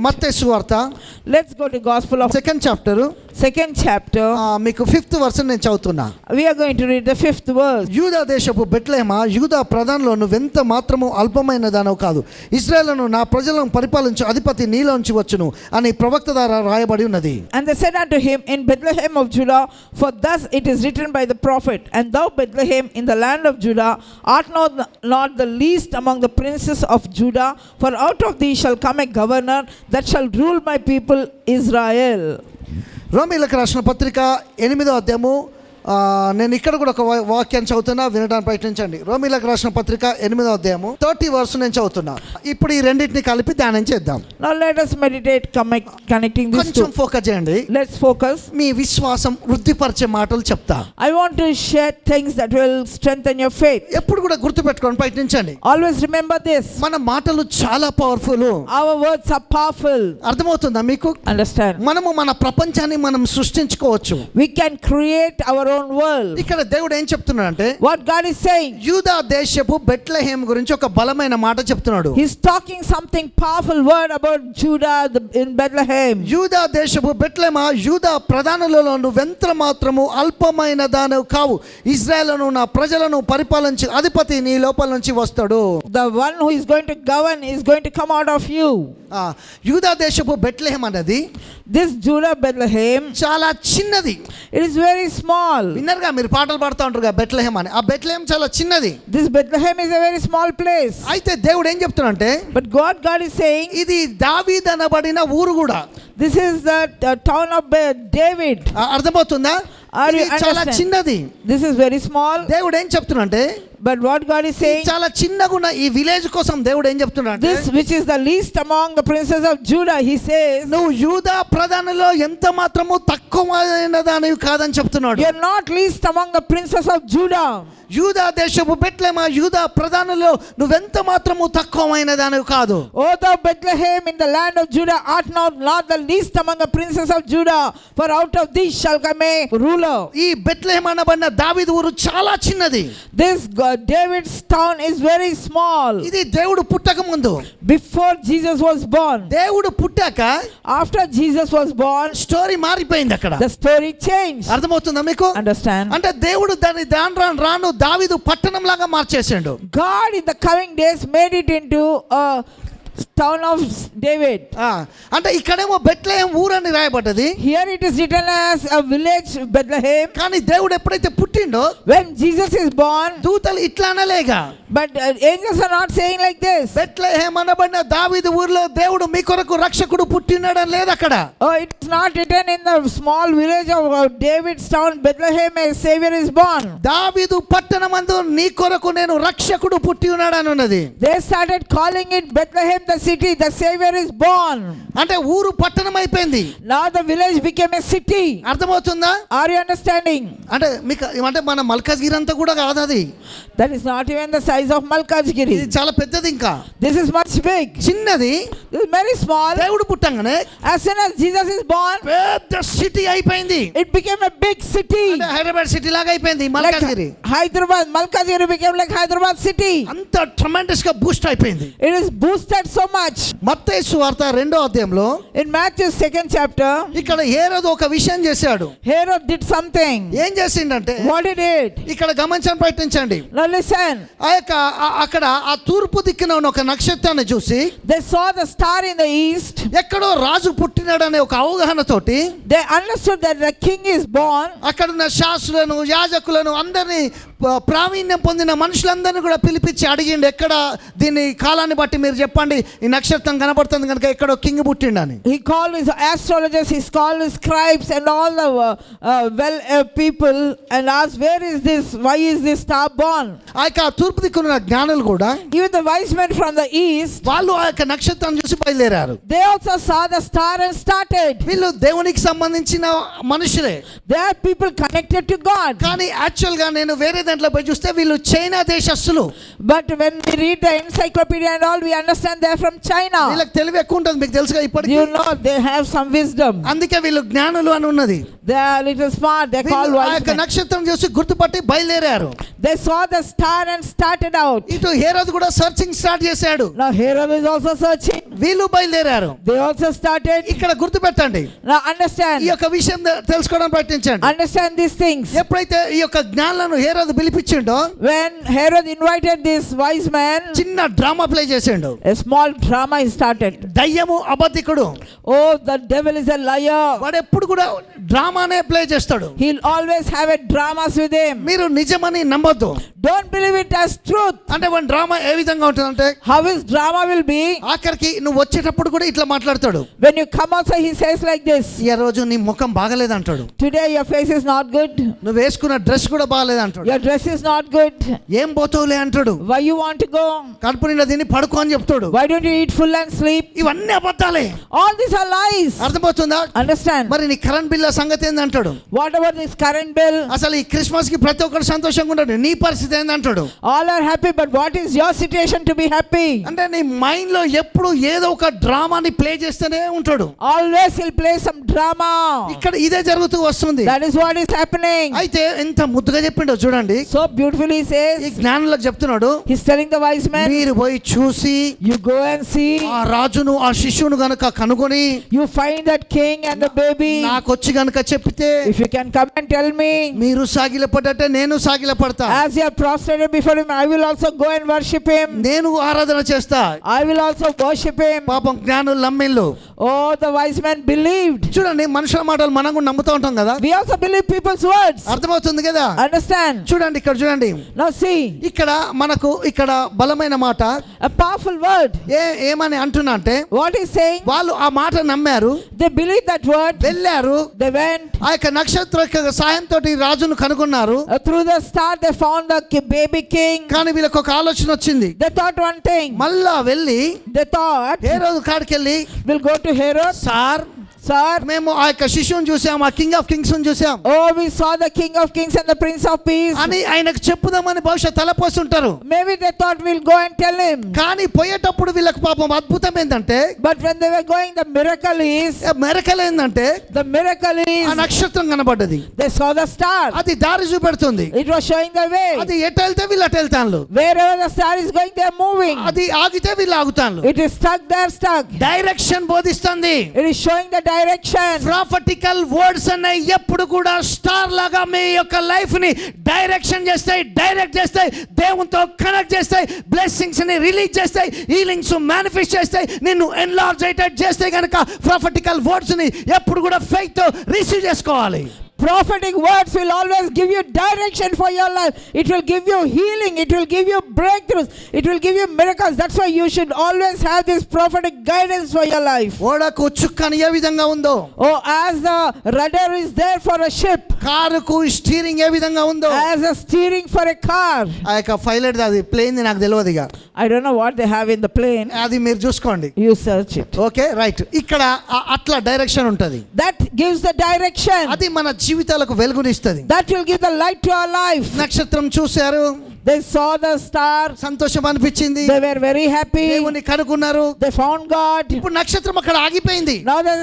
మత్తయి సువార్త Let's go to Gospel of second chapter second chapter. మీకు 5th verse నేను చదువుతున్నా. We are going to read the 5th verse. యూదా దేశపు బెత్లెహేమా, యూదా ప్రధానులో నువ్వెంత మాత్రము అల్పమైన దానవు కాదు, ఇశ్రాయేలును నా ప్రజలను పరిపాలించు అధిపతి నీలోంచి వచ్చును అని ప్రవక్త ద్వారా రాయబడి ఉన్నది. And they said unto him, in Bethlehem of Judah, for thus it is written by the prophet, and thou Bethlehem in the land of Judah art not the least among the princes of Judah, for out of thee shall come a governor that shall rule my people Israel. రోమీయులకు రాసిన పత్రిక 8వ అధ్యాయము, నేను ఇక్కడ కూడా ఒక వాక్యాన్ని చదువుతున్నా, వినడానికి ప్రయత్నించండి. రోమీయులకు రాసిన పత్రిక 8వ అధ్యాయము 30 వర్స్ నేను చదువుతున్నా. ఇప్పుడు ఈ రెండింటిని కలిపి ధ్యానం చేద్దాం. Now let us meditate connecting these two. కొంచెం ఫోకస్ చేయండి. Let's focus. మీ విశ్వాసం వృద్ధిపరిచే మాటలు చెప్తా. I want to share things that will strengthen your faith. ఎప్పుడు కూడా గుర్తుపెట్టుకొని ప్రయత్నించండి. Always remember this. మన మాటలు చాలా powerful. Our words are powerful. అర్థమవుతుందా మీకు? Understand? మనము మన ప్రపంచాన్ని మనం సృష్టించుకోవచ్చు. We can create our own world. ఇక్కడ దేవుడు ఏం చెప్తున్నాడంటే, What God is saying, యూదా దేశపు బెత్లెహేం గురించి ఒక బలమైన మాట చెప్తున్నాడు. He's talking something powerful word about Judah in Bethlehem. యూదా దేశపు బెత్లెహేమా, యూదా ప్రధానులలో నువ్వెంత మాత్రము అల్పమైన దానవు కావు, ఇశ్రాయేలును నా ప్రజలను పరిపాలించు అధిపతి నీ లోపల నుంచి వస్తాడు. The one who is going to govern is going to come out of you. యూదా దేశపు బెత్లెహేం అనేది, This Judah Bethlehem, చాలా చిన్నది. it is very small. విన్నర్గా మీరు పాటలు పాడుతూ ఉంటారు బెత్లెహేం అని. ఆ బెత్లెహేం చాలా చిన్నది. This Bethlehem is a very small place. అయితే దేవుడు ఏం చెప్తున్నాడంటే, But God is saying, ఇది దావీదు అనబడిన ఊరు కూడా. this is the town of David. అర్థమవుతుందా? Are you ఇది చాలా understand? చిన్నది. This is very small. దేవుడు ఏం చెప్తున్నాడంటే, But what God is saying, చాలా చిన్నగా ఉన్న ఈ విలేజ్ కోసం దేవుడు ఏం చెప్తున్నాడంటే, this which is the least among the princes of Judah, he says, నువ్వు యూదా ప్రధానులో ఎంత మాత్రము తక్కువైన దానివి కాదని చెప్తున్నాడు. you are not least among the princes of Judah. యూదా దేశపు బెత్లెహేమా, యూదా ప్రధానులో నువ్వెంత మాత్రము తక్కువైన దానివి కాదు. O thou Bethlehem in the land of Judah art not the least among the princes of Judah, for out of thee shall come a ruler. ఈ Bethlehem అనబడిన దావీదు ఊరు చాలా చిన్నది. This David's town is very small. ఇది దేవుడు పుట్టక ముందు, Before Jesus was born. దేవుడు పుట్టాక After Jesus was born, story మారిపోయింది అక్కడ. the story changed. అర్థమవుతుందా మీకు? Understand? అంటే దేవుడు దాన్ని రాను దావీదు పట్టణం లాగా మార్చేసాడు. God in the coming days made it into a town of David. అంటే ఇక్కడేమో Bethlehem ఊరని రాయబడ్డది. Here it is written as a village Bethlehem. కానీ దేవుడు ఎప్పుడైతే పుట్టిండో, When Jesus is born, దూతలు ఇట్లా అనలేగా. but angels are not saying like this. Bethlehem అనబడిన దావీదు ఊరిలో దేవుడు మీ కొరకు రక్షకుడు పుట్టినాడని లేదు అక్కడ. Oh, it's not written in the small village of David's town Bethlehem a savior is born. దావీదు పట్టణమందు నీ కొరకు నేను రక్షకుడు పుట్టి ఉన్నాడని ఉన్నది. They started calling it Bethlehem the city, the savior is born. అంటే ఊరు పట్టణం అయిపోయింది. Now the village became a city. అర్థమవుతుందా? Are you understanding? అంటే మీకు అంటే మన మల్కాజ్గిరి అంతా కూడా కాదు అది. That is not even the size of Malkajgiri. ఇది చాలా పెద్దది. ఇంకా This is much big. చిన్నది. This is very small. దేవుడు పుట్టంగానే As soon as Jesus is born, పెద్ద సిటీ అయిపోయింది. it became a big city. అంటే హైదరాబాద్ సిటీ లాగా అయిపోయింది Like Malkajgiri. Hyderabad, Malkajgiri became like Hyderabad city. అంత ట్రెమెండస్ గా బూస్ట్ అయిపోయింది. It is boosted so much. మత్తయి సువార్త 2వ అధ్యాయంలో In Matthew 2nd chapter, ఇక్కడ హేరోదు ఒక విషయం చేశాడు. Herod did something. ఏం చేసిండంటే, What he did? ఇక్కడ గమనించని ప్రయత్నించండి. Now listen. అక్కడ ఆ తూర్పు దిక్కున ఉన్న ఒక నక్షత్రాన్ని చూసి, They saw the star in the east. ఎక్కడో రాజు పుట్టినాడనే ఒక అవగాహనతోటి They understood that the king is born. అక్కడ ఉన్న శాస్త్రులను, యాజకులను, అందరినీ, ప్రావీణ్యం పొందిన మనుషులందరినీ కూడా పిలిపించి అడిగిండు, ఎక్కడ దీని కాలాన్ని బట్టి మీరు చెప్పండి, ఈ నక్షత్రం కనబడుతుంది కనుక ఎక్కడో king పుట్టిండని. He called his astrologers, he called his scribes and all the people and asked, where is this, why is this star born? ఆ యొక్క తూర్పు దిక్కున్న జ్ఞానులు కూడా, Even the wise men from the east, వాళ్ళు ఆ యొక్క నక్షత్రం చూసి బయలుదేరారు. they also saw the star and started. వీళ్ళు దేవునికి సంబంధించిన మనుషులే. They are people connected to God. కానీ యాక్చువల్ గా నేను వేరే దాంట్లో పోయి చూస్తే వీళ్ళు China దేశస్తులు. But when we read the encyclopedia and all, we understand they are from China. వీళ్ళకి తెలివి ఎక్కువ ఉంటుంది, మీకు తెలుసుగా ఇప్పటికీ. You know, they have some wisdom. అందుకే వీళ్ళు జ్ఞానులు అని ఉన్నది. They are little smart. They call ఆ wise యొక్క men. నక్షత్రం చూసి గుర్తుపట్టి బయలుదేరారు. They saw the star and started out. ఇటు హేరోదు కూడా సర్చింగ్ స్టార్ట్ చేశాడు. Now Herod is also searching. వీళ్ళు బయలుదేరారు. They also started. ఇక్కడ గుర్తుపెట్టండి, Now ఈ understand. యొక్క విషయం తెలుసుకోవడం ప్రయత్నించండి. Understand these things. ఎప్పుడైతే ఈ యొక్క జ్ఞానులను హేరోదు పిలిపించిండో When Herod invited this wise man, చిన్న డ్రామా ప్లే చేసిండు. a small drama is started. దయ్యము అబద్ధికుడు, Oh, the devil is a liar. వాడు ఎప్పుడు కూడా డ్రామానే ప్లే చేస్తాడు. He'll always have a dramas with him. మీరు నిజమని నమ్మొద్దు. Don't believe it as truth. అంటే వాడి డ్రామా ఏ విధంగా ఉంటుందంటే How his drama will be? ఆఖరికి నువ్వు వచ్చేటప్పుడు కూడా ఇట్లా మాట్లాడతాడు. When you come outside, he says like this. ఈ రోజు నీ ముఖం బాగలేదు అంటాడు. Today your face is not good. నువ్వు వేసుకున్న డ్రెస్ కూడా బాగలేదు అంటాడు. Your dress is not good. ఏం పోతావులే అంటాడు. Why you want to go? కడుపు నిండా తిని పడుకో అని చెప్తాడు. Why don't you eat full and sleep? ఇవన్నీ అబద్ధాలే. All these are lies. అర్థమవుతుందా? Understand? మరి నీ కరెంట్ బిల్ సంగతి ఏంది అంటాడు. What about this current bill? అసలు ఈ క్రిస్మస్ కి ప్రతి ఒక్కరు సంతోషంగా ఉంటాడు, నీ పరిస్థితి ఏంది అంటాడు. All are happy, but what is your situation to be happy? అంటే నీ మైండ్ లో ఎప్పుడు ఏదో ఒక డ్రామాని ప్లే చేస్తూనే ఉంటాడు. Always he'll play some drama. ఇక్కడ ఇదే జరుగుతూ వస్తుంది. That is what is happening. అయితే ఎంత ముద్దుగా చెప్పిండో చూడండి. So beautifully he ఈ says, జ్ఞానులకు చెప్తున్నాడు, he's telling the wise man, మీరు పోయి చూసి you go and see, ఆ రాజును ఆ శిష్యును గనుక కనుగొని you find that king and the baby. నాకు వచ్చి గనుక చెప్పితే If you can come and tell me, మీరు సాగిలపడ్డట్టే నేను సాగిలపడతా. as you are prostrated before him, I will also go and worship him. నేను ఆరాధన చేస్తా. I will also worship him. పాపం జ్ఞానులు నమ్మిళ్ళు. Oh, the wise man believed. చూడండి, మనుషుల మాటలు మనం కూడా నమ్ముతూ ఉంటాం కదా. We also believe people's words. అర్థమవుతుంది కదా. Understand? చూడండి, ఇక్కడ చూడండి, Now see, ఇక్కడ మనకు ఇక్కడ బలమైన మాట a powerful word. ఏమని అంటున్నా అంటే, What he's saying, వాళ్ళు ఆ మాట నమ్మారు, they believed that word. వెళ్ళారు, They went. ఆ యొక్క నక్షత్ర యొక్క సాయంతో రాజును కనుగొన్నారు. Through the star, they found the baby king. కానీ వీళ్ళకి ఒక ఆలోచన వచ్చింది. They thought one thing. మళ్ళా వెళ్ళి They thought, హేరోదు కాడికి వెళ్ళి, we'll go to Herod. Sir Sir, మేము ఆ యొక్క శిశువుని చూసాం, ఆ కింగ్ ఆఫ్ కింగ్స్ చూసాం oh, we saw the king of kings and the prince of peace. అని ఆయనకు చెప్పుదామని బహుశా తలపోస్తుంటారు. Maybe they thought we'll go and tell him. కానీ పోయేటప్పుడు వీళ్ళకి పాపం అద్భుతం ఏంటంటే, But when they were going, the miracle ఏంటంటే the miracle ఆ is, నక్షత్రం కనబడ్డది. they saw the star. అది దారి చూపెడుతుంది. It was showing the way. అది ఎటు వెళ్తే వీళ్ళు అటు వెళ్తాను. Wherever the star is going, they are moving. అది ఆగితే వీళ్ళు ఆగుతాను. It is stuck, they are stuck. Direction బోధిస్తుంది. It is showing the direction. Prophetical words అనే ఎప్పుడు కూడా స్టార్ లాగా మీ యొక్క లైఫ్ ని డైరెక్షన్ చేస్తాయి, డైరెక్ట్ చేస్తాయి, దేవునితో కనెక్ట్ చేస్తాయి, బ్లెస్సింగ్స్ ని రిలీజ్ చేస్తాయి, హీలింగ్స్ మేనిఫెస్ట్ చేస్తాయి, నిన్ను ఎన్లార్జ్ అయ్యేటట్టు చేస్తే కనుక ప్రాఫిటికల్ వర్డ్స్ ని ఎప్పుడు కూడా ఫెయిత్ తో రిసీవ్ చేసుకోవాలి. Prophetic words will always give you direction for your life. It will give you healing. It will give you breakthroughs. It will give you miracles. That's why you should always have this prophetic guidance for your life. ఓడకు చుక్కని ఏ విధంగా ఉందో, Oh, as the rudder is there for a ship, కారుకు steering ఏ విధంగా ఉందో, as a steering for a car. ఆ యొక్క pilot అది plane నాకు తెలియదు, ఇక I don't know what they have in the plane. అది మీరు చూసుకోండి. You search it. Okay, right. ఇక్కడ అట్లా డైరెక్షన్ ఉంటది. That gives the direction. అది మన జీవితాలకు వెలుగునిస్తుంది. That will give the light to our life. నక్షత్రం చూశారు, They saw the star. సంతోషం అనిపించింది, They were very happy. దేవుని కనుక్కున్నారు. They found God. ఇప్పుడు నక్షత్రం అక్కడ ఆగిపోయింది. Now the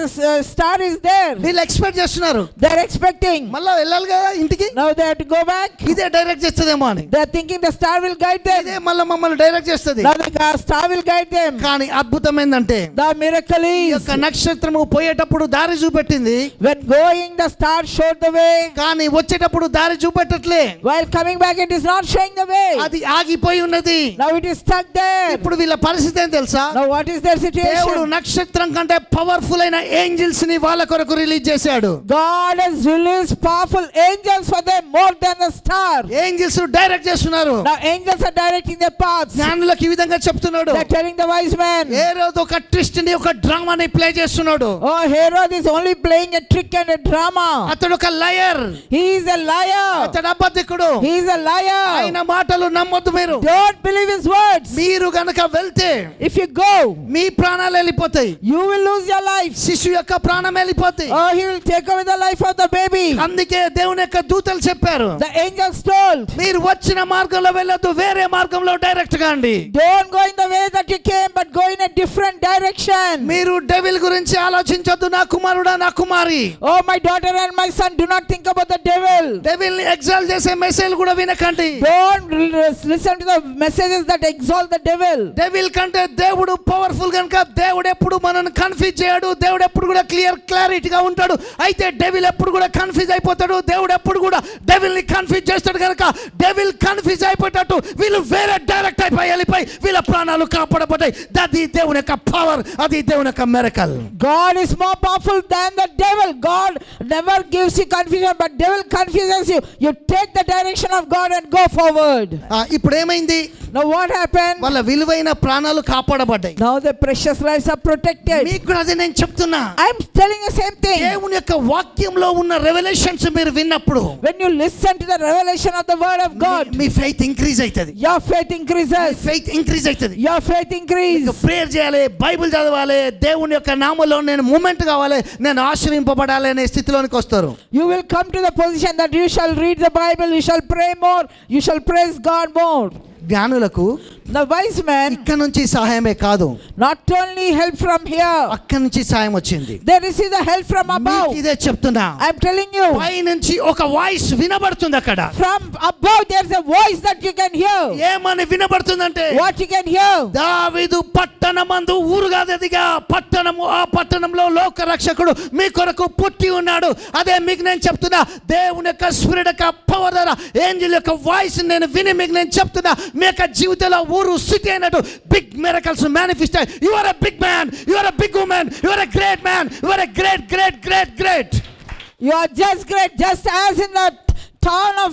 star is there. వీళ్ళు ఎక్స్పెక్ట్ చేస్తున్నారు, They're expecting. మళ్ళా వెళ్ళాలి కదా ఇంటికి, Now they have to go back. ఇదే డైరెక్ట్ చేస్తుందేమో అని. They're thinking the star will guide them. ఇదే మళ్ళీ మమ్మల్ని డైరెక్ట్ చేస్తుంది. Now the star will guide them. కానీ అద్భుతం ఏంటంటే, The miracle ఈ is, యొక్క నక్షత్రము పోయేటప్పుడు దారి చూపెట్టింది, when going the star showed the way. కానీ వచ్చేటప్పుడు దారి చూపెట్టట్లే. While coming back it is not showing the way. అది ఆగిపోయి ఉన్నది. Now it is stuck there. ఇప్పుడు వీళ్ళ పరిస్థితి ఏం తెలుసా? Now what is their దేవుడు situation? నక్షత్రం కంటే పవర్ఫుల్ అయిన ఏంజల్స్ ని వాళ్ళ కొరకు రిలీజ్ చేశాడు. God has released powerful angels for them more than the star. Angels direct చేస్తున్నారు. Now angels are directing their paths. జ్ఞానులకు ఈ విధంగా చెప్తున్నాడు. They're telling the wise man. ఏ రోజు ఒక ట్విస్ట్ ని, ఒక డ్రామాని ప్లే చేస్తున్నాడు. Oh, Herod is only playing a trick and a drama. అతడు ఒక liar, He is a liar. అతడు అబద్ధికుడు. He is a liar. ఆయన మాటలు నమ్మొద్దు మీరు. Don't believe his words. మీరు గనక వెళ్తే If you go, మీ ప్రాణాలు వెళ్ళిపోతాయి. you will lose your life. శిశు యొక్క ప్రాణం వెళ్ళిపోతాయి. Oh, he will take away the life of the baby. అందుకే దేవుని యొక్క దూతలు చెప్పారు, The angels told, మీరు వచ్చిన మార్గంలో వెళ్ళొద్దు, వేరే మార్గంలో డైరెక్ట్ కాండి. don't go in the way that you came, but go in a different direction. మీరు డెవిల్ గురించి ఆలోచించొద్దు, నా కుమారుడా, నా కుమారి. Oh, my daughter and my son, do not think about the devil. Devil ని ఎగ్జాల్ చేసే మెసేజ్ కూడా వినకండి. Don't listen to the messages that exalt the devil. Devil కంటే దేవుడు పవర్ఫుల్ కనుక దేవుడు ఎప్పుడు మనల్ని కన్ఫ్యూజ్ చేయడు. దేవుడు ఎప్పుడు కూడా క్లారిటీగా ఉంటాడు. అయితే డెవిల్ ఎప్పుడు కూడా కన్ఫ్యూజ్ అయిపోతాడు. దేవుడు ఎప్పుడు కూడా డెవిల్ ని కన్ఫ్యూజ్ చేస్తాడు కనుక డెవిల్ కన్ఫ్యూజ్ అయిపోయేటట్టు వీళ్ళు వేరే డైరెక్ట్ వెళ్ళిపోయి వీళ్ళ ప్రాణాలు కాపాడబడ్డాయి. అది దేవుని యొక్క పవర్, అది దేవుని యొక్క miracle. God is more powerful than the devil. God never gives you confusion, but devil confuses you. You take the direction of God and go forward. ఇప్పుడు ఏమైంది? Now what happened? వాళ్ళ విలువైన ప్రాణాలు కాపాడబడ్డాయి. Now the precious lives are protected. మీకు కూడా అదే నేను చెప్తున్నా. I am telling the same thing. దేవుని యొక్క వాక్యంలో ఉన్న రెవెలేషన్స్ మీరు విన్నప్పుడు When you listen to the revelation of the word of God, me faith increase అవుతుంది. your faith increases. Faith increase అవుతుంది. Your faith increases. ప్రేయర్ చేయాలి, బైబిల్ చదవాలి, దేవుని యొక్క నామములో నేను మూమెంట్ కావాలి, నేను ఆశ్రయింపబడాలి అనే స్థితిలోనికి వస్తారు. You will come to the position that you shall read the Bible, you shall pray more, you shall praise God more. జ్ఞానులకు The wise man, ఇక్కడ నుంచి సహాయమే కాదు, not only help from here, అక్కడి నుంచి సాయం వచ్చింది. they receive the help from above. మీకు ఇదే చెప్తున్నా. I am telling you, పై నుంచి ఒక వాయిస్ వినబడుతుంది. అక్కడ from above there is a voice that you can hear. ఏమని వినబడుతుందంటే, What you can hear? దావీదు పట్టణమందు ఊరుగాదిగా పట్టణము, ఆ పట్టణంలో లోక రక్షకుడు మీ కొరకు పుట్టి ఉన్నాడు. అదే మీకు నేను చెప్తున్నా. దేవుని యొక్క స్పిరిట్ యొక్క పవర్ ద్వారా ఏంజెల్ యొక్క వాయిస్ నేను విని మీకు నేను చెప్తున్నా. మీ యొక్క జీవితంలో ఊరు సిటీ అయినట్టు బిగ్ మిరకల్స్ మేనిఫెస్ట్ అయ్యి. You are a big man, you are a big woman, you are a great man, you are a great great great great. You are just great, just as in the town of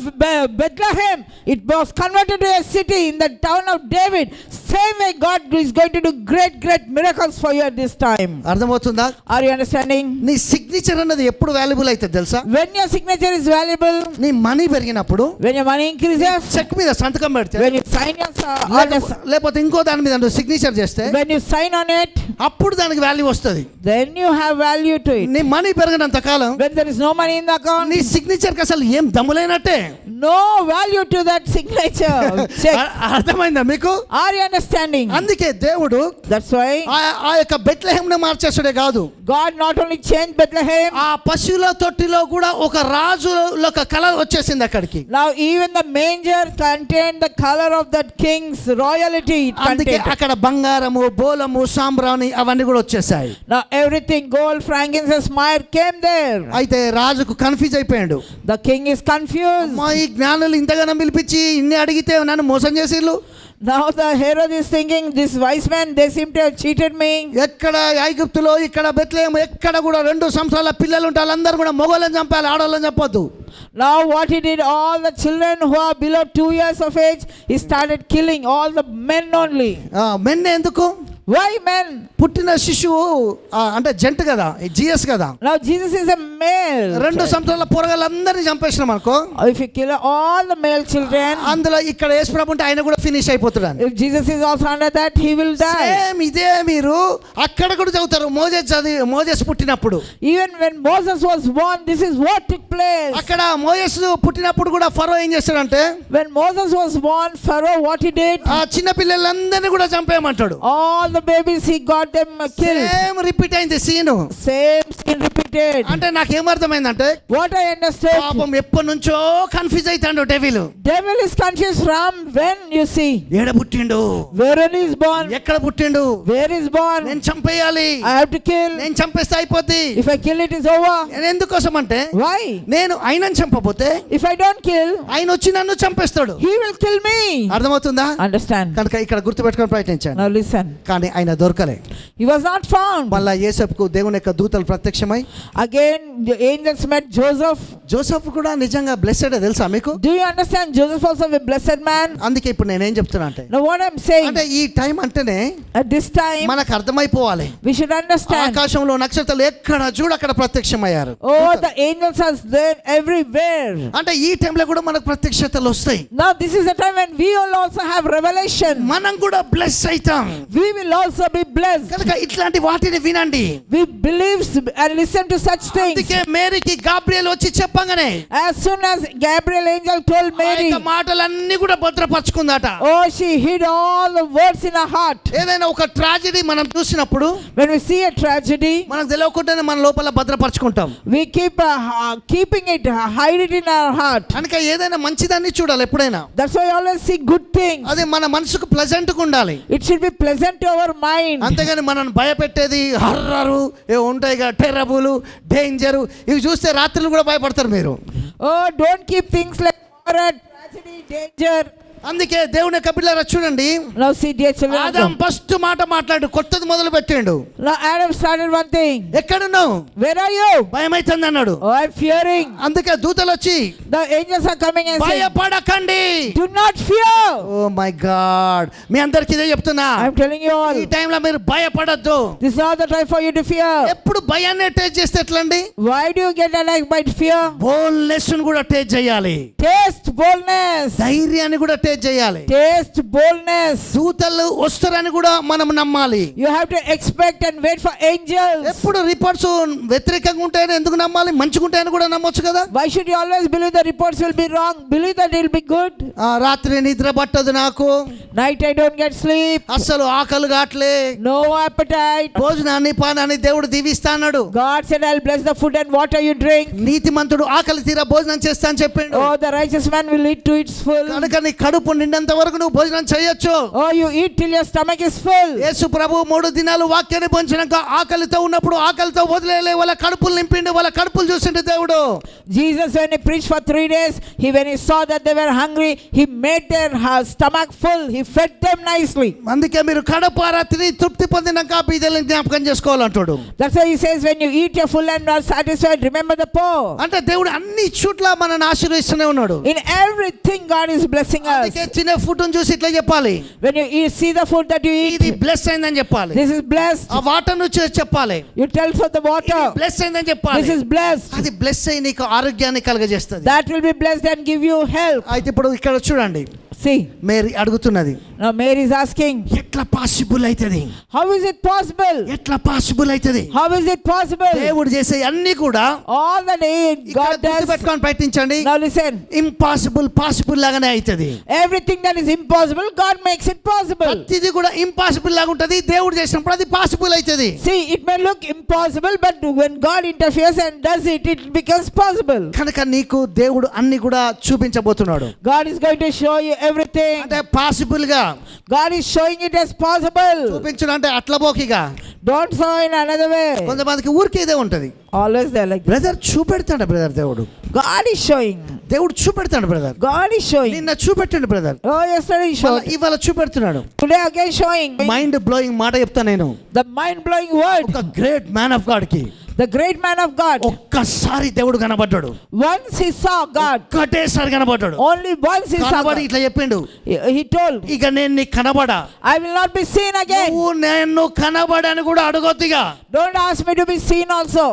Bethlehem, it was converted to a city in the town of David. Same way God is going to do great miracles for you at this time. అర్థమవుతుందా? Are you understanding? నీ signature అన్నది ఎప్పుడు valuable అవుతుంది తెలుసా? When your signature is valuable, నీ money పెరిగినప్పుడు, when your money increases, cheque మీద సంతకం పెడితే, when you sign లేకపోతే ఇంకో దాని మీద నువ్వు సిగ్నేచర్ చేస్తే, when you sign on it, అప్పుడు దానికి వాల్యూ వస్తుంది. then you have value to it. నీ మనీ పెరిగినంత కాలం When there is no money in the account, నీ సిగ్నేచర్ కి అసలు ఏం దమ్ములేనట్టే. no value to that signature. Check. అర్థమైందా మీకు? Are you understanding? అందుకే దేవుడు That's why ఆ యొక్క బెత్లెహేంను మార్చేసాడే కాదు, God not only changed Bethlehem, ఆ పశువుల తొట్టిలో కూడా ఒక రాజు ఒక కలర్ వచ్చేసింది అక్కడికి. now even the manger contained the color of that king's royalty. It అందుకే contained. అక్కడ బంగారము, బోలము, సాంబ్రాణి అవన్నీ కూడా వచ్చేసాయి. Now everything, gold, frankincense, myrrh came there. అయితే రాజుకు కన్ఫ్యూజ్ అయిపోయాడు. The king is confused. మా ఈ జ్ఞానులు ఇంతగానో పిలిపించి ఇన్ని అడిగితే నన్ను మోసం చేసిర్రు. Now the Herod is thinking, this wise men, they seem to have cheated me. ఎక్కడ ఐగుప్తులో, ఇక్కడ బెత్లెహేం, ఎక్కడ కూడా 2 సంవత్సరాల పిల్లలు ఉంటారు, వాళ్ళందరూ కూడా మగవాళ్ళని చంపాలి, ఆడవాళ్ళని చంపొద్దు. Now what he did, all the children who are below 2 years of age, he started killing all the men only. Men ఎందుకు? Why men? పుట్టిన శిశువు అంటే జంట కదా, జిఎస్ కదా. Now Jesus is a male. 2 సంవత్సరాల పోరగాళ్ళందరినీ చంపేసినాం అనుకో, If you kill all the male children, అందులో ఇక్కడ యేసుప్రభు ఉంటే ఆయన కూడా ఫినిష్ అయిపోతాడు. if Jesus is also under that, he will die. Same ఇదే మీరు అక్కడ కూడా చదువుతారు. మోజెస్ పుట్టినప్పుడు, Even when Moses was born, this is what took place. అక్కడ మోజెస్ పుట్టినప్పుడు కూడా ఫరో ఏం చేస్తాడంటే, When Moses was born, Pharaoh, what he did? ఆ చిన్న పిల్లలందరినీ కూడా చంపేయమంటాడు. All the babies, he got them killed. Same repeat అయింది సీను. Same scene repeated. అంటే నాకు ఏమర్థమైందంటే, What I understood, పాపం ఎప్పటి నుంచో కన్ఫ్యూజ్ అవుతాడు devil. devil is confused from when, you see. ఏడ పుట్టిండు, Wherein he is born, ఎక్కడ పుట్టిండు, where is born, నేను చంపేయాలి, I have to kill. నేను చంపేస్తే అయిపోద్ది. If I kill it, is over. ఎందుకోసం అంటే, Why? నేను ఆయనను చంపపోతే If I don't kill, ఆయన వచ్చి నన్ను చంపేస్తాడు. he will kill me. అర్థమవుతుందా? Understand? కనుక ఇక్కడ గుర్తుపెట్టుకొని ప్రయత్నించాను. Now listen. కానీ ఆయన దొరకలే. He was not found. మళ్ళా యేసపుకు దేవుని యొక్క దూతలు ప్రత్యక్షమై, Again, the angels met Joseph. Joseph కూడా నిజంగా బ్లెస్సెడ్ తెలుసా మీకు? Do you understand? Joseph also a blessed man. అందుకే ఇప్పుడు నేనేం చెప్తున్నా అంటే, Now what I'm saying, అంటే ఈ టైం అంటేనే at this time, మనకు అర్థమైపోవాలి. we should understand. ఆకాశంలో నక్షత్రాలు ఎక్కడ చూడ అక్కడ ప్రత్యక్షమయ్యారు. Oh, the angels are there everywhere. అంటే ఈ టైంలో కూడా మనకు ప్రత్యక్షతలు వస్తాయి. Now this is the time when we will also have revelation. మనం కూడా బ్లెస్ అవుతాం. We will will also be blessed. కనుక ఇట్లాంటి వాటిని వినండి. We believe and listen to such things. అందుకే మేరీకి గాబ్రియల్ వచ్చి చెప్పంగానే As soon as Gabriel angel told Mary, మాటలన్నీ కూడా భద్రపరచుకుందట. oh, she hid all the words in her heart. ఏదైనా ఒక ట్రాజెడీ మనం చూసినప్పుడు When we see a tragedy, మనకు తెలియకుండానే మన లోపల భద్రపరచుకుంటాం. we keep keeping it, hide it in our heart. కనుక ఏదైనా మంచిదాన్ని చూడాలి ఎప్పుడైనా. That's why I always see good things. అది మన మనసుకు ప్లెజెంట్ గా ఉండాలి. It should be pleasant to our mind. అంతేగాని మనల్ని భయపెట్టేది హర్రరు ఏ ఉంటాయి కదా, టెర్రబుల్, డేంజర్, ఇవి చూస్తే రాత్రులు కూడా భయపడతారు మీరు. Oh, don't keep things like horror, tragedy, danger. అందుకే దేవుని యొక్క బిడ్డలారా చూడండి, Now see, dear children. Adam first మాట మాట్లాడు, కొత్తది మొదలు పెట్టాడు. Now Adam started one thing. ఎక్కడున్నావు? Where are you? భయం అవుతుంది అన్నాడు. Oh, I'm fearing. అందుకే దూతలు వచ్చి The angels are coming and saying, భయపడకండి. do not fear. Oh my God, మీ అందరికి ఇదే చెప్తున్నా. I'm telling you all. ఈ టైంలో మీరు భయపడద్దు. This is not the time for you to fear. ఎప్పుడు భయాన్ని టేస్ట్ చేస్తే ఎట్లండి? Why do you get attacked by fear? Boldness కూడా టేస్ట్ చేయాలి. Taste boldness. ధైర్యాన్ని కూడా టేస్ట్ చేయాలి. Taste boldness. దూతలు వస్తారని కూడా మనం నమ్మాలి. You have to expect and wait for angels. ఎప్పుడు రిపోర్ట్స్ వ్యతిరేకంగా ఉంటాయని ఎందుకు నమ్మాలి? మంచిగా ఉంటాయని కూడా నమ్మొచ్చు కదా. Why should you always believe the reports will be wrong? Believe that it will be good. రాత్రి నిద్ర పట్టదు నాకు, Night I don't get sleep. అస్సలు ఆకలి కాట్లే, No appetite. భోజనాన్ని పానాన్ని దేవుడు దీవిస్తా అన్నాడు. God said, I'll bless the food and water you drink. నీతిమంతుడు ఆకలి తీరా భోజనం చేస్తా అని చెప్పిండు. Oh, the righteous man will eat to its full. కనుక నీ కడుపు నిండంత వరకు నువ్వు భోజనం చేయొచ్చు. Oh, you eat till your stomach is full. యేసు ప్రభు 3 దినాలు వాక్యాన్ని పంచినాక ఆకలితో ఉన్నప్పుడు ఆకలితో వదిలేలే, వాళ్ళ కడుపులు నింపిండు, వాళ్ళ కడుపులు చూసిండు దేవుడు. Jesus, when he preached for 3 days, when he saw that they were hungry, he made their stomach full. He fed them nicely. అందుకే మీరు కడుపారా తిని తృప్తి పొందినాక బీదలను జ్ఞాపకం చేసుకోవాలంటాడు. That's why he says, when you eat your full and are satisfied, remember the poor. అంటే దేవుడు అన్ని చోట్ల మనల్ని ఆశీర్వదిస్తూనే ఉన్నాడు. In everything God is blessing us. అందుకే తినే ఫుడ్ చూసి ఇట్లా చెప్పాలి, When you eat, see the food that you ఇది eat, బ్లెస్ అయిందని చెప్పాలి. this is blessed. ఆ వాటర్ నుంచి చెప్పాలి, You tell for the water, bless అయిందని చెప్పాలి. this is blessed. అది బ్లెస్ అయి నీకు ఆరోగ్యాన్ని కలుగజేస్తుంది. That will be blessed and give you help. అయితే ఇప్పుడు ఇక్కడ చూడండి, See, మేరీ అడుగుతున్నది, now Mary is asking, ఎట్లా పాసిబుల్ అవుతుంది? how is it possible? ఎట్లా పాసిబుల్ అవుతుంది? How is it possible? దేవుడు చేసే అన్ని కూడా All the day God does. పెట్టుకొని ప్రయత్నించండి. Now listen, ఇంపాసిబుల్ పాసిబుల్ లాగానే అవుతుంది. everything that is impossible, God makes it possible. ప్రతిది కూడా ఇంపాసిబుల్ లాగా ఉంటది, దేవుడు చేసినప్పుడు అది పాసిబుల్ అవుతుంది. See, it may look impossible, but when God interferes and does it, it becomes possible. కనుక నీకు దేవుడు అన్ని కూడా చూపించబోతున్నాడు. God is going to show you everything. అంటే పాసిబుల్ గా God is showing it as possible. చూపించడం అంటే అట్లా బోకిగా. Don't show in another way. కొంతమందికి ఊరికే ఇదే ఉంటది. Always there like this. Brother చూపెడతాడు బ్రదర్, దేవుడు God is showing. దేవుడు చూపెడతాడు బ్రదర్. God is showing. నిన్న చూపెట్టండి brother, Oh, yesterday he showed. ఇవాళ చూపెడుతున్నాడు. Today again showing. Mind blowing మాట చెప్తా నేను. The mind-blowing word. ఒక గ్రేట్ మ్యాన్ ఆఫ్ గాడ్ కి The great man of God. ఒక్కసారి దేవుడు కనబడ్డాడు. Once he saw God. ఒక్కటేసారి కనబడ్డాడు. Only once he saw కనబడి God. ఇట్లా చెప్పిండు, He told, ఇక నేను నీకు కనబడా, I will not be seen again. నువ్వు నేను కనబడని కూడా అడగొద్దుగా. Don't ask me to be seen also.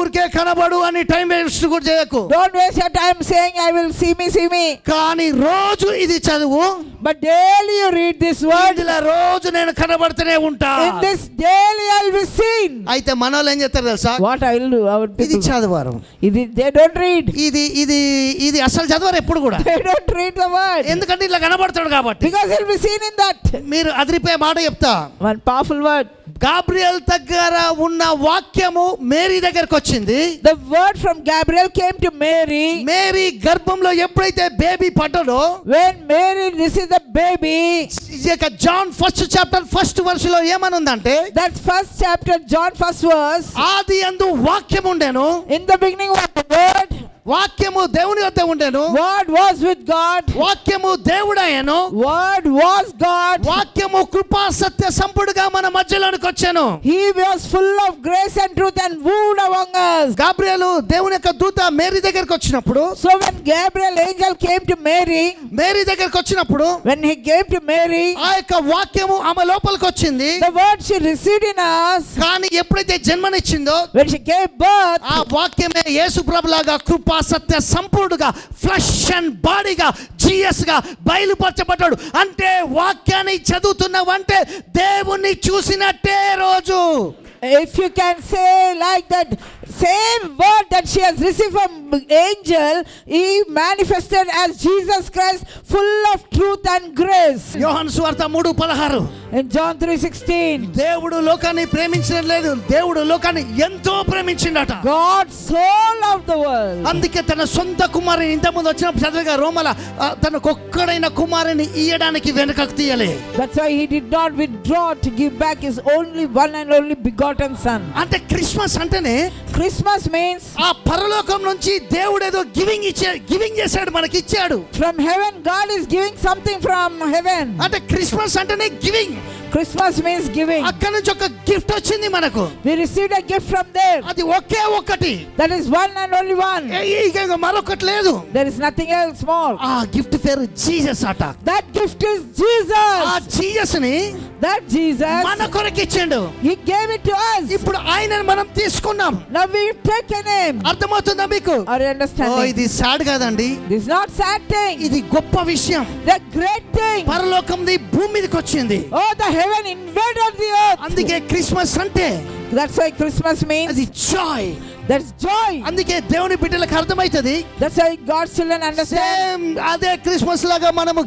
ఊరికే కనబడు అని టైం వేస్ట్ కూడా చేయకు. Don't waste your time saying, I will see me. కానీ రోజు ఇది చదువు, But daily you read this word. ఇందులో రోజు నేను కనబడుతూనే ఉంటా. In this daily I will be seen. అయితే మనోళ్ళు ఏం చేస్తారు తెలుసా? What I will do, our ఇది people. చదవరు, They don't read. ఇది అసలు చదవరు ఎప్పుడు కూడా. They don't read the word. ఎందుకంటే ఇలా కనబడతాడు కాబట్టి. Because he'll be seen in that. మీరు అదిరిపోయే మాట చెప్తా. One powerful word. గాబ్రియల్ దగ్గర ఉన్న వాక్యము మేరీ దగ్గరకు వచ్చింది. The word from Gabriel came to Mary. Mary గర్భంలో ఎప్పుడైతే బేబీ పడ్డదో, When Mary received the baby, John first chapter first verse లో ఏమనుందంటే, that first chapter, John first verse, ఆది యందు వాక్యం ఉండెను, in the beginning was the word, వాక్యము దేవుని వద్ద ఉండెను, word was with God, వాక్యము దేవుడయ్యను, word was God, వాక్యము కృపా సత్య సంపుడుగా మన మధ్యలోనికి వచ్చాను. he was full of grace and truth and wooed among us. Gabriel దేవుని యొక్క దూత మేరీ దగ్గరికి వచ్చినప్పుడు, So when Gabriel angel came to Mary, Mary దగ్గరికి వచ్చినప్పుడు when he came to Mary, ఆ యొక్క వాక్యము ఆమె లోపలికి వచ్చింది. the word she received in us, కానీ ఎప్పుడైతే జన్మనిచ్చిందో when she gave birth, ఆ వాక్యమే యేసు ప్రభులాగా కృపా కృపాసత్య సంపూర్ణుగా ఫ్లష్ అండ్ బాడీగా గా బయలుపరచబడ్డాడు. అంటే వాక్యాన్ని చదువుతున్నావంటే దేవుణ్ణి చూసినట్టే రోజు. If you can say like that, same word that she has received from angel, he manifested as Jesus Christ, full of truth and grace. యోహాను సువార్త 3:16. In John 3:16, దేవుడు లోకాన్ని ప్రేమించడం లేదు, దేవుడు లోకాన్ని ఎంతో ప్రేమించిండట. God so loved the world. అందుకే తన సొంత కుమారుని ఇంతకుముందు వచ్చినప్పుడు చదివిగా రోమల తనకొక్కడైన కుమారుని ఇయ్యడానికి వెనుకకు తీయలే. That's why he did not withdraw to give back his only one and only begotten son. అంటే క్రిస్మస్ అంటేనే Christmas means ఆ పరలోకం నుంచి దేవుడు ఏదో గివింగ్ చేశాడు, మనకి ఇచ్చాడు. from heaven God is giving something from heaven. అంటే క్రిస్మస్ అంటేనే గివింగ్. Christmas means giving. అక్కడ నుంచి ఒక గిఫ్ట్ వచ్చింది మనకు. We received a gift from there. అది ఒకే ఒక్కటి. That is one and only one. ఇంకా మరొకటి లేదు. There is nothing else more. ఆ గిఫ్ట్ పేరు జీసస్ అట. That gift is Jesus. ఆ జీసస్ ని That Jesus, మన కొరకు ఇచ్చాడు. he gave it to us. ఇప్పుడు ఆయనను మనం తీసుకున్నాం. Now we take a name. అర్థమవుతుందా మీకు? Are you understanding? ఇది సాడ్ కాదండి, This is not sad thing. ఇది గొప్ప విషయం. The great thing. పరలోకంది భూమి మీదకి వచ్చింది. Oh, the heaven invaded the earth. అందుకే క్రిస్మస్ అంటే That's why Christmas means అది జాయ్. that's joy. అందుకే దేవుని బిడ్డలకు అర్థమైతది. That's why God's children understand. Same అదే క్రిస్మస్ లాగా మనము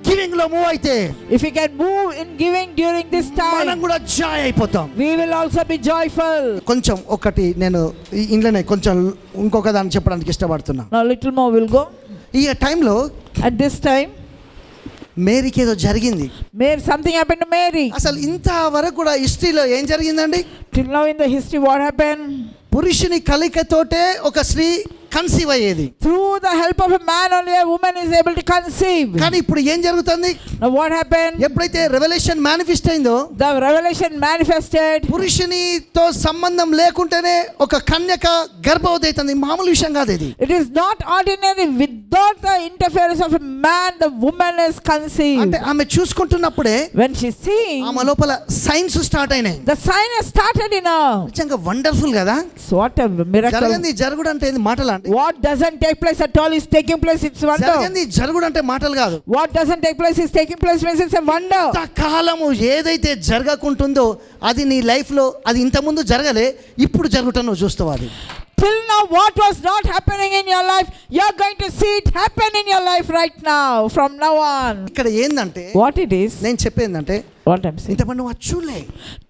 గివింగ్ లో మూవ్ అయితే If we can move in giving during this మనం time, కూడా జాయ్ అయిపోతాం. we will also be joyful. కొంచెం ఒకటి నేను ఇంట్లోనే కొంచెం ఇంకొక దాన్ని చెప్పడానికి ఇష్టపడుతున్నా. Now little more will go. ఈ టైంలో At this time, మేరీకి ఏదో జరిగింది. something happened to Mary. అసలు ఇంతవరకు కూడా హిస్టరీలో ఏం జరిగిందండి? Till now in the history, what happened? పురుషుని కలికతోటే ఒక స్త్రీ కన్సీవ్ అయ్యేది. Through the help of a man only a woman is able to conceive. కానీ ఇప్పుడు ఏం జరుగుతుంది? Now what happened? ఎప్పుడైతే రెవల్యూషన్ మేనిఫెస్ట్ అయిందో, The revelation manifested. పురుషునితో సంబంధం లేకుంటేనే ఒక కన్యక గర్భవతి అవుతుంది. మామూలు విషయం కాదు ఇది. It is not ordinary. Without the interference of a man, the woman is conceived. అంటే ఆమె చూసుకుంటున్నప్పుడే When she sees, ఆమె లోపల సైన్స్ స్టార్ట్ అయినాయి. the sign has started in her. నిజంగా వండర్ఫుల్ కదా. So what a miracle. జరగంది జరుగుడు అంటే ఏంది? మాటలు అంటే. What doesn't take place at all is taking place. It's wonder. జరగంది జరుగుడు అంటే మాటలు కాదు. What doesn't take place is taking place means it's a wonder. కాలము ఏదైతే జరగకుంటుందో అది నీ లైఫ్ లో అది ఇంత ముందు జరగలే, ఇప్పుడు జరుగుట నువ్వు చూస్తావు. అది Till now, what was not happening in your life, you're going to see it happen in your life right now, from now on. ఇక్కడ ఏందంటే What it is, నేను చెప్పేందంటే what I'm saying. ఇంతమంది నువ్వు చూడలే.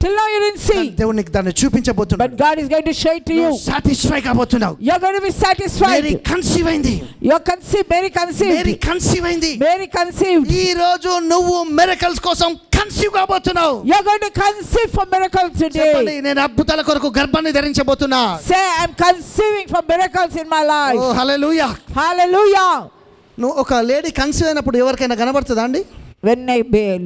Till now you didn't see, దేవుడు నీకు దాన్ని చూపించబోతున్నాడు. but God is going to show it to you. Satisfy కాబోతున్నావు. You're going to be satisfied. Mary conceive అయింది. You're conceived, Mary conceived. Mary conceive అయింది. Mary conceived. ఈ రోజు నువ్వు మిరకల్స్ కోసం కన్సీవ్ కాబోతున్నావు. You're going to conceive for miracles చెప్పండి, today. నేను అద్భుతాల కొరకు గర్భాన్ని ధరించబోతున్నా. Say, I'm conceiving for miracles in my oh life. Hallelujah. Hallelujah. నువ్వు ఒక లేడీ కన్సీవ్ అయినప్పుడు ఎవరికైనా కనబడుతుందా అండి? When a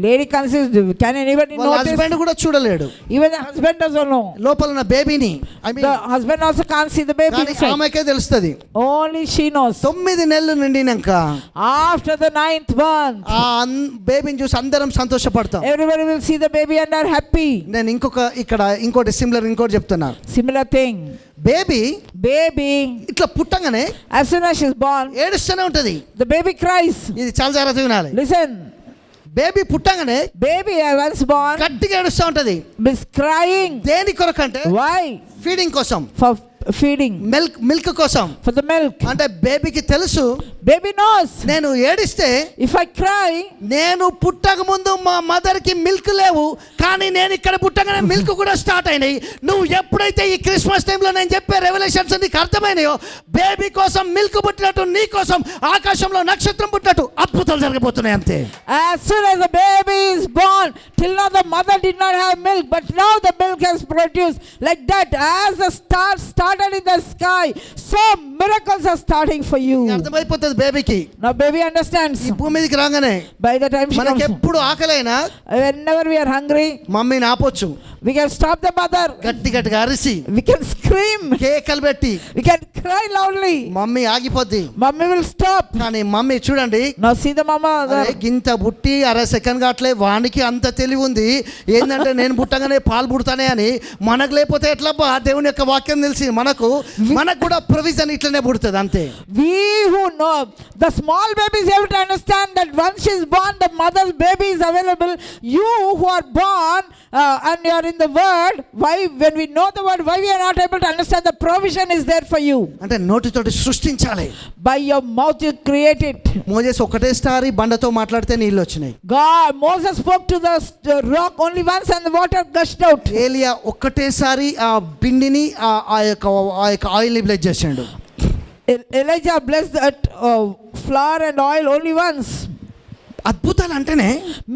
lady conceives, can anybody వాళ్ళ notice? హస్బెండ్ కూడా చూడలేడు. Even the husband doesn't know. లోపల ఉన్న బేబీని The husband also can't see the baby కానీ inside. ఆమెకే తెలుస్తుంది. Only she knows. 9 నెలలు నిండినాక After the 9th month, ఆ బేబీని చూసి అందరం సంతోషపడతాం. everybody will see the baby and are happy. నేను ఇంకోటి సిమిలర్ ఇంకోటి చెప్తున్నా. Similar thing. బేబీ ఇట్లా పుట్టంగానే As soon as she's born, ఏడుస్తూనే ఉంటది. the baby cries. ఇది చాలా జాగ్రత్తగా వినాలి. Listen, బేబీ పుట్టంగానే baby once born గట్టిగా ఏడుస్తూ ఉంటది. is crying. దేని కొరకంటే Why? ఫీడింగ్ కోసం, For feeding, మిల్క్ కోసం. for the milk. అంటే బేబీకి తెలుసు, Baby knows, నేను ఏడిస్తే if I cry, నేను పుట్టక ముందు మా మదర్ కి మిల్క్ లేవు, కానీ నేను ఇక్కడ పుట్టగానే మిల్క్ కూడా స్టార్ట్ అయినాయి. నువ్వు ఎప్పుడైతే ఈ క్రిస్మస్ టైంలో నేను చెప్పే రెవల్యూషన్స్ నీకు అర్థమైనాయో, బేబీ కోసం మిల్క్ పుట్టినట్టు నీ కోసం ఆకాశంలో నక్షత్రం పుట్టినట్టు అద్భుతాలు జరగబోతున్నాయి. అంతే. as soon as the baby is born, till now the mother did not have milk, but now the milk has produced. Like that, as the stars started in the sky, so miracles are starting for you. అర్థమైపోతుంది బేబీకి. Now baby understands. ఈ భూమి మీదకి రాగానే By the time she మనకి comes, ఎప్పుడు ఆకలైనా whenever we are hungry, మమ్మీని ఆపొచ్చు. We can stop the mother. గట్టిగా అరిసి We can scream. కేకలు పెట్టి We can cry loudly. Mummy ఆగిపోద్ది. Mommy will stop. కానీ మమ్మీ చూడండి, Now see the mama. అరే గింత బుట్టి అర సెకండ్ కావట్లే, వానికి అంత తెలివి ఉంది. ఏంటంటే నేను పుట్టగానే పాలు పుడతానే అని. మనకు లేకపోతే ఎట్లబ్బా, దేవుని యొక్క వాక్యం తెలిసి మనకు కూడా ప్రొవిజన్ ఇట్లనే పుడుతుంది అంతే. We who know, the small babies able to understand that once she is born, the mother's baby is available. You who are born and you are in the word, why when we know the word, why we are not able to understand the provision is there for you? అంటే నోటితోటి సృష్టించాలి. By your mouth you create it. Moses ఒకటేసారి బండతో మాట్లాడితే నీళ్ళు వచ్చినాయి. God, Moses spoke to the rock only once and the water gushed out. ఏలియా ఒక్కటేసారి ఆ పిండిని ఆ యొక్క ఆయిల్ ని బ్లెస్ చేసాడు. Elijah blessed that flour and oil only once. అద్భుతాలు అంటేనే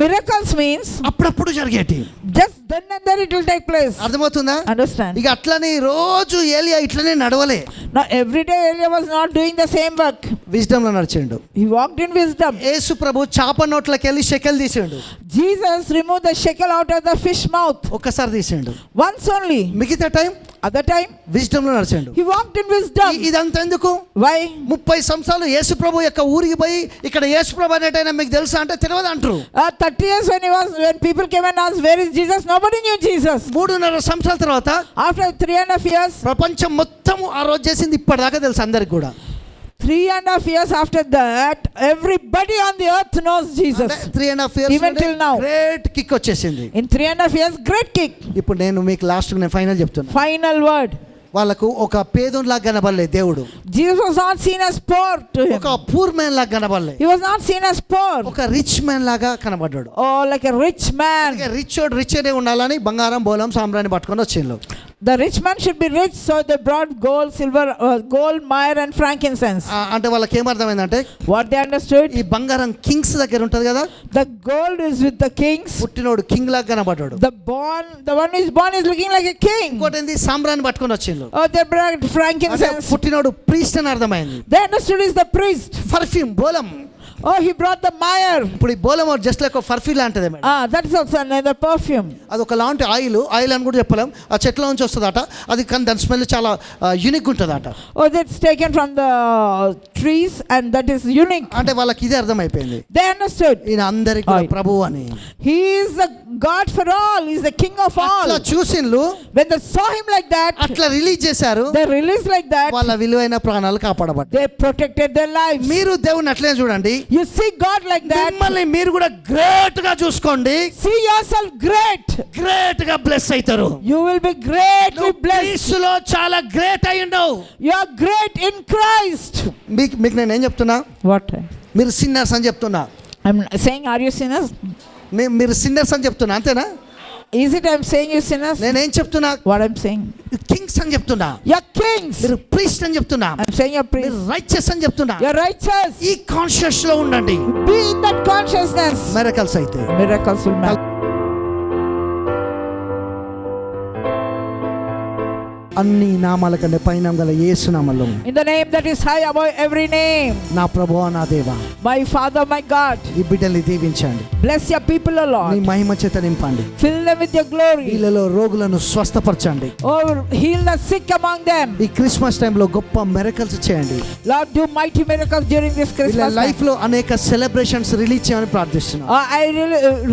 Miracles means అప్పుడప్పుడు జరిగేటి. just then and there it will take place. అర్థమవుతుందా? Understand? ఇక అట్లనే రోజు ఏలియా ఇట్లనే నడవలే. Now every day Elijah was not doing the same work. Wisdom లో నడిచిండు. He walked in wisdom. యేసు ప్రభు చాప నోట్లకి వెళ్ళి షెకెల్ తీసిండు. Jesus removed the shekel out of the fish mouth. ఒక్కసారి తీసిండు. Once only. మిగతా టైం Other time విజ్డమ్ లో నడిచిండు. he walked in wisdom. ఇదంతా ఎందుకు? Why? 30 సంవత్సరాలు యేసు ప్రభు యొక్క ఊరికి పోయి ఇక్కడ యేసు ప్రభు అనేటైనా మీకు తెలుసా అంటే తెలియదు అంటారు. 30 years when people came and asked where is Jesus, nobody knew Jesus. 3.5 సంవత్సరాల తర్వాత After 3.5 years, ప్రపంచం మొత్తం ఆ రోజు చేసింది ఇప్పటిదాకా తెలుసు అందరికి కూడా. 3.5 years after that, everybody on the earth knows Jesus. 3.5 years Even till now. Great kick వచ్చేసింది. In 3.5 years, great kick. ఇప్పుడు నేను మీకు లాస్ట్ నేను ఫైనల్ చెప్తున్నా. Final word. వాళ్ళకు ఒక పేదోనిలా కనబడలే దేవుడు. Jesus was not seen as poor to him. ఒక పూర్ మ్యాన్ లాగా కనబడలే. He was not seen as poor. ఒక రిచ్ మ్యాన్ లాగా కనబడ్డాడు. Oh, like a rich man. Rich అనే ఉండాలని బంగారం బోలం సామ్రాన్ని పట్టుకొని వచ్చిండ్రు. The rich man should be rich, so they brought gold, silver, gold, myrrh and frankincense. అంటే వాళ్ళకి ఏమర్థమైందంటే, What they understood? ఈ బంగారం కింగ్స్ దగ్గర ఉంటది కదా. The gold is with the kings. పుట్టినోడు కింగ్ లాగా కనబడ్డాడు. The one who is born is looking like a king. ఇంకోటి ఏంది, సామ్రాన్ని పట్టుకొని వచ్చిండ్రు. Oh, they brought frankincense. పుట్టినోడు ప్రీస్ట్ అని అర్థమైంది. They understood is the priest. Perfume బోలం. Oh, he brought the myrrh. ఇప్పుడు ఈ బోలం జస్ట్ లైక్ పర్ఫ్యూమ్ లాంటిదే madam. That is also another perfume. అది ఒక లాంటి ఆయిల్ అని కూడా చెప్పలేం. ఆ చెట్ల నుంచి వస్తుందట. అది కానీ దాని స్మెల్ చాలా యూనిక్ ఉంటుందట. Oh, that's taken from the trees and that is unique. అంటే వాళ్ళకి ఇదే అర్థమైపోయింది. They understood. ఈయన అందరికి కూడా ప్రభువు అని. He is the God for all. He is the king of all. అట్లా చూసిన్లు. When they saw him like that, అట్లా రిలీజ్ చేశారు. they released like that. వాళ్ళ విలువైన ప్రాణాలు కాపాడబడ్డాయి. They protected their lives. మీరు దేవుని అట్లనే చూడండి. You see God like that. మిమ్మల్ని మీరు కూడా గ్రేట్ గా చూసుకోండి. See yourself great. గ్రేట్ గా బ్లెస్ అవుతారు. You will be greatly blessed. యేసులో చాలా గ్రేట్ అయ్యిండు. You are great in Christ. మీకు నేను ఏం చెప్తున్నా? What? మీరు సిన్నర్స్ అని చెప్తున్నా. I'm saying, are you sinners? మీరు సిన్నర్స్ అని చెప్తున్నా అంతేనా? Is it I'm saying you sinners? నేనేం చెప్తున్నా? What I'm saying? కింగ్స్ అని చెప్తున్నా. You're kings. మీరు ప్రీస్ట్ అని చెప్తున్నా. I'm saying you're priest. మీరు రైచియస్ అని చెప్తున్నా. You're righteous. ఈ కాన్షియస్ లో ఉండండి. Be in that consciousness. Miracles అయితే Miracles will happen. అన్ని నామాల కంటే పైన గల యేసు నామములో, In the name that is high above every name. నా ప్రభువా నా దేవా, My Father, my God. ఈ బిడ్డల్ని దీవించండి. Bless your people, O నీ Lord. మహిమ చేత నింపండి. Fill them with your glory. వీళ్ళలో రోగులను స్వస్థపరచండి. Oh, heal the sick among them. ఈ క్రిస్మస్ టైంలో గొప్ప మిరకల్స్ చేయండి. Lord, do mighty miracles during this వీళ్ళ Christmas లైఫ్ time. లో అనేక సెలబ్రేషన్స్ రిలీజ్ చేయమని ప్రార్థిస్తున్నాను. I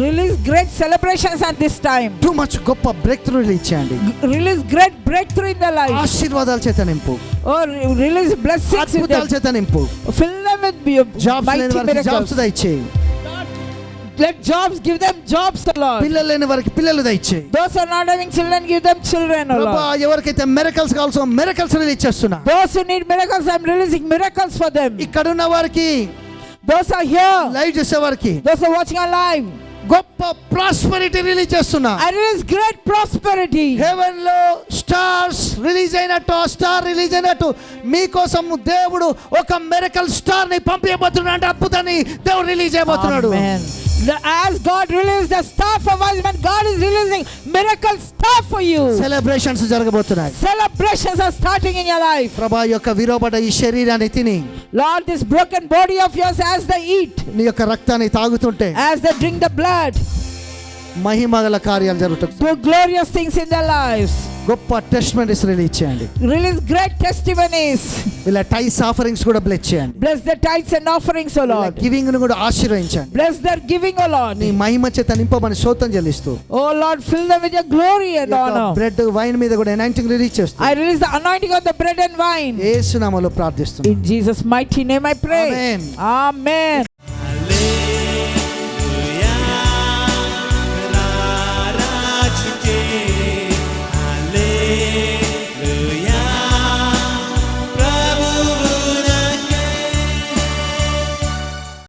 release great celebrations at this time. Too much గొప్ప బ్రేక్ త్రూ రిలీజ్ చేయండి. Release great breakthrough in their life. ఆశీర్వాదాల చేత నింపు. Oh, release blessings in అద్భుతాల them. చేత నింపు. Fill them with your jobs లేని mighty వారికి miracles. జాబ్స్ దయచేయి. Let jobs, give them jobs, O Lord. పిల్లలు లేని వారికి పిల్లలు దయచేయి. Those who are not having children, give them children, O ప్రభువా, Lord. ఎవరికైతే మిరకల్స్ కావాల్సో మిరకల్స్ రిలీజ్ చేస్తున్నా. Those who need miracles, I'm releasing miracles for them. ఇక్కడ ఉన్న వారికి, Those are here. లైవ్ చేసే వారికి Those who are watching online, గొప్ప prosperity release చేస్తున్నా. I release great prosperity. Heaven లో స్టార్స్ రిలీజ్ అయినట్టు, స్టార్ రిలీజ్ అయినట్టు మీకోసం దేవుడు ఒక మిరకల్ స్టార్ ని పంపించబోతున్నాడు. అంటే అద్భుతాన్ని దేవుడు రిలీజ్ చేయబోతున్నాడు. Amen. As God released the star for wise men, God is releasing miracle star for you. Celebrations జరగబోతున్నాయి. Celebrations are starting in your life. ప్రభా యొక్క విరోబడ ఈ శరీరాన్ని తిని, Lord, this broken body of yours, as they eat, నీ యొక్క రక్తాన్ని తాగుతుంటే as they drink the blood, మహిమగల కార్యాలు జరుగుతాయి. Do glorious things in their lives. గొప్ప టెస్టిమనీస్ రిలీజ్ చేయండి. Release great testimonies. ఇలా టైస్ ఆఫరింగ్స్ కూడా బ్లెస్ చేయండి. Bless their tithes and offerings, O Lord. Giving ను కూడా ఆశీర్వదించండి. Bless their giving, O Lord. నీ మహిమ చేత నింపమని స్తోత్రం చెల్లిస్తూ Oh Lord, fill them with your glory and honor. Bread wine మీద కూడా అనాయింటింగ్ రిలీజ్ చేస్తూ I release the anointing of the bread and wine. యేసు నామములో ప్రార్థిస్తున్నాను. In Jesus' mighty name I pray. Amen. Amen.